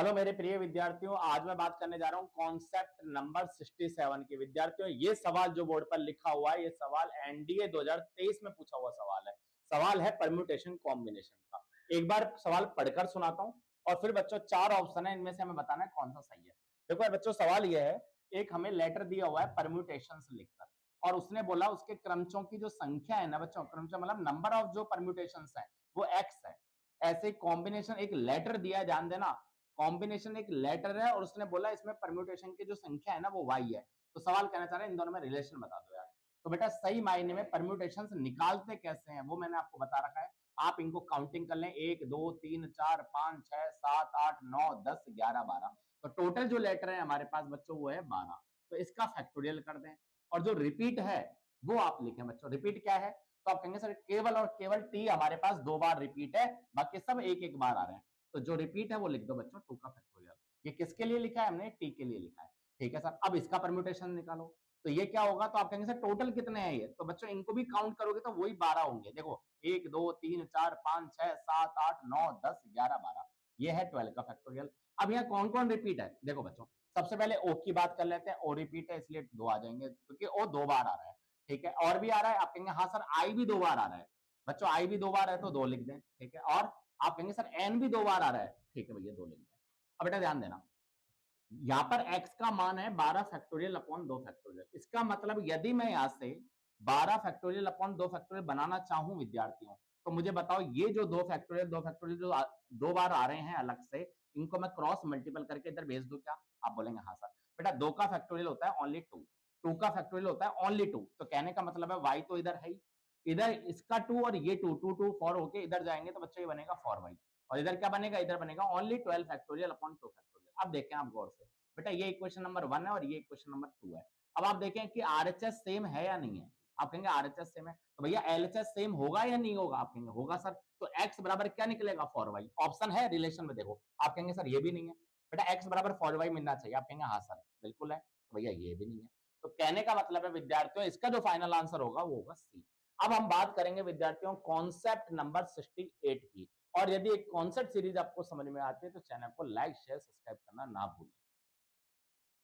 Hello मेरे प्रिय विद्यार्थियों, आज मैं बात करने जा रहा हूं कॉन्सेप्ट नंबर 67 की। विद्यार्थियों, ये सवाल जो बोर्ड पर लिखा हुआ है, ये सवाल एनडीए 2023 में पूछा हुआ सवाल है। सवाल है परम्यूटेशन कॉम्बिनेशन का। एक बार सवाल पढ़कर सुनाता हूं और फिर बच्चों 4 ऑप्शन है, इनमें से हमें बताना है कौन सा सही है। देखो यार बच्चों, सवाल यह है, एक हमें लेटर दिया हुआ है परम्यूटेशन लिखकर, और उसने बोला उसके क्रमचों की जो संख्या है ना बच्चों, क्रमचों मतलब नंबर ऑफ जो परम्यूटेशन है वो एक्स है। ऐसे कॉम्बिनेशन एक लेटर दिया, ध्यान देना, कॉम्बिनेशन एक लेटर है और उसने बोला इसमें परम्यूटेशन की जो संख्या है ना वो वाई है। तो सवाल कहना चाह रहे हैं इन दोनों में रिलेशन बता दो यार। तो बेटा सही मायने में परम्यूटेशन निकालते कैसे हैं वो मैंने आपको बता रखा है। आप इनको काउंटिंग कर लें, 1 2 3 4 5 6 7 8 9 10 11 12। तो टोटल जो लेटर है हमारे पास बच्चों वो है 12। तो इसका फैक्टोरियल कर दें, और जो रिपीट है वो आप लिखें बच्चों। रिपीट क्या है? तो आप कहेंगे सर केवल और केवल टी हमारे पास 2 बार रिपीट है, बाकी सब एक एक बार आ रहे हैं। तो जो रिपीट है वो लिख दो बच्चों, 2 का फैक्टोरियल। ये किसके लिए लिखा है हमने? टी के लिए लिखा है। ठीक है सर, अब इसका परम्यूटेशन निकालो। तो ये क्या होगा? तो आप कहेंगे सर टोटल कितने हैं ये? तो बच्चों इनको भी काउंट करोगे तो वही 12 होंगे। देखो 1 2 3 4 5 6 7 8 9 10 11 12, ये है 12 का फैक्टोरियल। अब यहाँ कौन कौन रिपीट है देखो बच्चों। सबसे पहले ओ की बात कर लेते हैं। ओ रिपीट है इसलिए 2 आ जाएंगे, क्योंकि ओ 2 बार आ रहा है। ठीक है, और भी आ रहा है? आप कहेंगे हाँ सर आई भी 2 बार आ रहा है। बच्चों आई भी 2 बार है तो 2 लिख दें। ठीक है, और आप कहेंगे सर एन भी 2 बार आ रहा है। ठीक है भैया 2 लिख दें। अब बेटा ध्यान देना, यहां पर x का मान है 12 फैक्टोरियल अपॉन 2 फैक्टोरियल। इसका मतलब यदि मैं यहां से 12 फैक्टोरियल अपॉन 2 फैक्टोरियल बनाना चाहूं विद्यार्थियों, तो मुझे बताओ ये जो 2 फैक्टोरियल जो 2 बार आ रहे हैं अलग से, इनको मैं क्रॉस मल्टीपल करके इधर भेज दूं क्या? आप बोलेंगे हाँ सर। बेटा 2 का फैक्टोरियल होता है ओनली 2, 2 का फैक्टोरियल होता है ओनली 2। तो कहने का मतलब है y तो इधर है ही, इधर इसका 2 और ये 2 2 2 4 होके इधर जाएंगे तो बच्चों ये बनेगा 4y, और इधर क्या बनेगा? इधर बनेगा ओनली 12 फैक्टोरियल अपॉन 2 फैक्टोरियल। अब देखें आप गौर से, बेटा ये इक्वेशन नंबर 1 है और ये इक्वेशन नंबर 2 है। अब आप देखें कि आरएचएस सेम है या नहीं है। आप कहेंगे आरएचएस सेम है, तो भैया एलएचएस सेम होगा या नहीं होगा? आप कहेंगे होगा सर। तो x बराबर क्या निकलेगा? 4y। ऑप्शन है रिलेशन में, देखो। आप कहेंगे सर ये भी नहीं है। बेटा x बराबर 4y मिलना चाहिए। आप कहेंगे हाँ सर बिल्कुल है। तो भैया ये भी नहीं है। तो कहने का मतलब है विद्यार्थियों, इसका जो फाइनल आंसर होगा वो होगा सी। अब हम बात करेंगे विद्यार्थियों कॉन्सेप्ट नंबर 68 की। और यदि एक कॉन्सेप्ट सीरीज आपको समझ में आती है तो चैनल को लाइक शेयर सब्सक्राइब करना ना भूलें।